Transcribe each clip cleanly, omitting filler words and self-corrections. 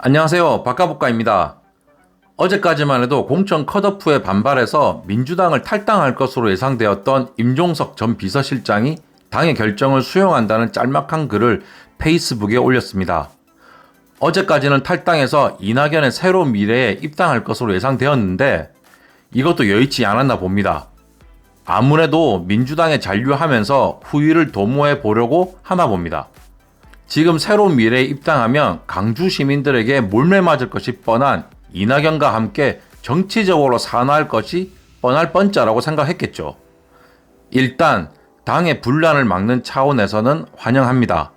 안녕하세요. 박가복가입니다. 어제까지만 해도 공천 컷오프에 반발해서 민주당을 탈당할 것으로 예상되었던 임종석 전 비서실장이 당의 결정을 수용한다는 짤막한 글을 페이스북에 올렸습니다. 어제까지는 탈당해서 이낙연의 새로운 미래에 입당할 것으로 예상되었는데 이것도 여의치 않았나 봅니다. 아무래도 민주당에 잔류하면서 후위를 도모해 보려고 하나 봅니다. 지금 새로운 미래에 입당하면 강주 시민들에게 몰매 맞을 것이 뻔한 이낙연과 함께 정치적으로 산화할 것이 뻔할 뻔짜라고 생각했겠죠. 일단 당의 분란을 막는 차원에서는 환영합니다.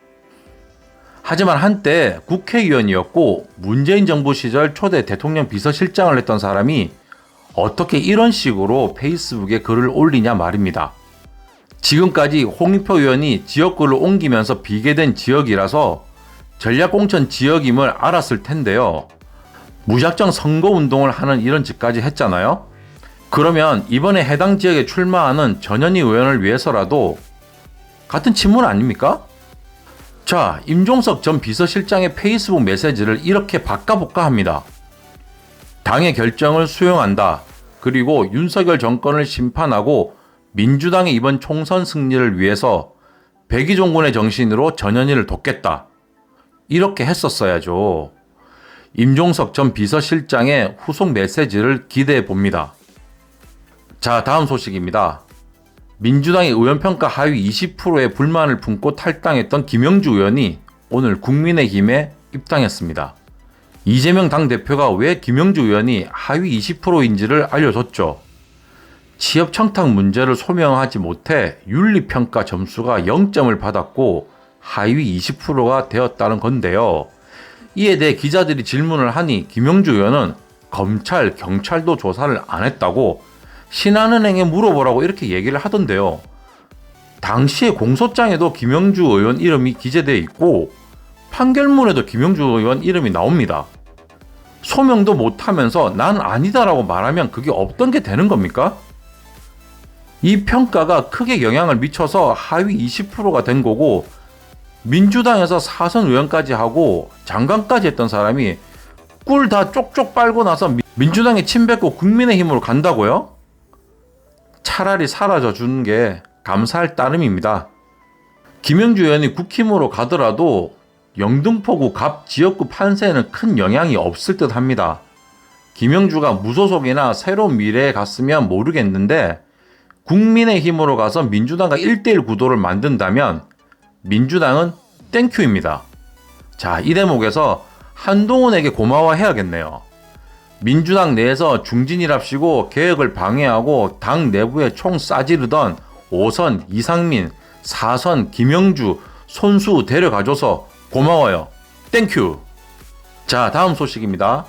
하지만 한때 국회의원이었고 문재인 정부 시절 초대 대통령 비서실장을 했던 사람이 어떻게 이런 식으로 페이스북에 글을 올리냐 말입니다. 지금까지 홍익표 의원이 지역구를 옮기면서 비계된 지역이라서 전략공천 지역임을 알았을 텐데요. 무작정 선거운동을 하는 이런 짓까지 했잖아요. 그러면 이번에 해당 지역에 출마하는 전현희 의원을 위해서라도 같은 친문 아닙니까? 자, 임종석 전 비서실장의 페이스북 메시지를 이렇게 바꿔볼까 합니다. 당의 결정을 수용한다. 그리고 윤석열 정권을 심판하고 민주당의 이번 총선 승리를 위해서 백의종군의 정신으로 전현희를 돕겠다. 이렇게 했었어야죠. 임종석 전 비서실장의 후속 메시지를 기대해 봅니다. 자, 다음 소식입니다. 민주당의 의원평가 하위 20%의 불만을 품고 탈당했던 김영주 의원이 오늘 국민의힘에 입당했습니다. 이재명 당대표가 왜 김영주 의원이 하위 20%인지를 알려줬죠. 취업 청탁 문제를 소명하지 못해 윤리평가 점수가 0점을 받았고 하위 20%가 되었다는 건데요. 이에 대해 기자들이 질문을 하니 김영주 의원은 검찰, 경찰도 조사를 안 했다고 신한은행에 물어보라고 이렇게 얘기를 하던데요. 당시에 공소장에도 김영주 의원 이름이 기재되어 있고 판결문에도 김영주 의원 이름이 나옵니다. 소명도 못하면서 난 아니다라고 말하면 그게 없던 게 되는 겁니까? 이 평가가 크게 영향을 미쳐서 하위 20%가 된 거고 민주당에서 사선 의원까지 하고 장관까지 했던 사람이 꿀 다 쪽쪽 빨고 나서 민주당에 침 뱉고 국민의힘으로 간다고요? 차라리 사라져 주는 게 감사할 따름입니다. 김영주 의원이 국힘으로 가더라도 영등포구 갑 지역구 판세에는 큰 영향이 없을 듯 합니다. 김영주가 무소속이나 새로운 미래에 갔으면 모르겠는데 국민의힘으로 가서 민주당과 1대1 구도를 만든다면 민주당은 땡큐입니다. 자, 이 대목에서 한동훈에게 고마워해야겠네요. 민주당 내에서 중진이랍시고 개혁을 방해하고 당 내부에 총 싸지르던 5선 이상민, 4선 김영주 손수 데려가줘서 고마워요. 땡큐. 자, 다음 소식입니다.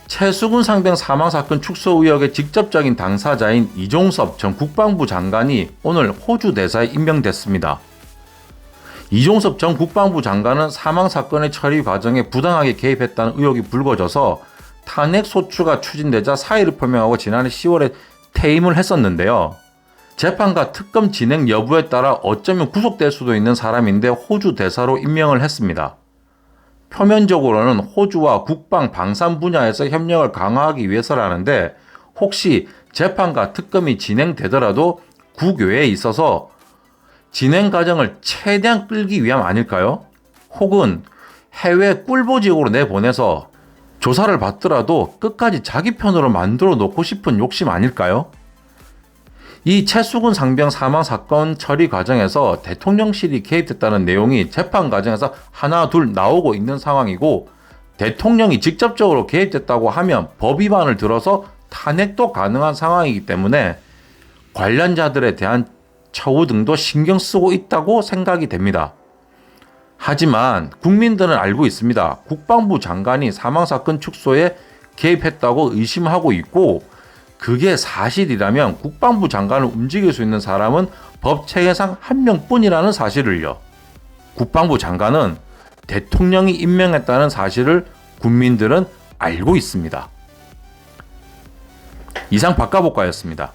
최수근 상병 사망사건 축소 의혹의 직접적인 당사자인 이종섭 전 국방부 장관이 오늘 호주 대사에 임명됐습니다. 이종섭 전 국방부 장관은 사망사건의 처리 과정에 부당하게 개입했다는 의혹이 불거져서 탄핵소추가 추진되자 사의를 표명하고 지난해 10월에 퇴임을 했었는데요. 재판과 특검 진행 여부에 따라 어쩌면 구속될 수도 있는 사람인데 호주 대사로 임명을 했습니다. 표면적으로는 호주와 국방 방산 분야에서 협력을 강화하기 위해서라는데 혹시 재판과 특검이 진행되더라도 국외에 있어서 진행 과정을 최대한 끌기 위함 아닐까요? 혹은 해외 꿀보직으로 내보내서 조사를 받더라도 끝까지 자기 편으로 만들어 놓고 싶은 욕심 아닐까요? 이 최수근 상병 사망 사건 처리 과정에서 대통령실이 개입됐다는 내용이 재판 과정에서 하나 둘 나오고 있는 상황이고 대통령이 직접적으로 개입됐다고 하면 법 위반을 들어서 탄핵도 가능한 상황이기 때문에 관련자들에 대한 처우 등도 신경 쓰고 있다고 생각이 됩니다. 하지만 국민들은 알고 있습니다. 국방부 장관이 사망사건 축소에 개입했다고 의심하고 있고 그게 사실이라면 국방부 장관을 움직일 수 있는 사람은 법 체계상 한 명뿐이라는 사실을요. 국방부 장관은 대통령이 임명했다는 사실을 국민들은 알고 있습니다. 이상 박가복가였습니다.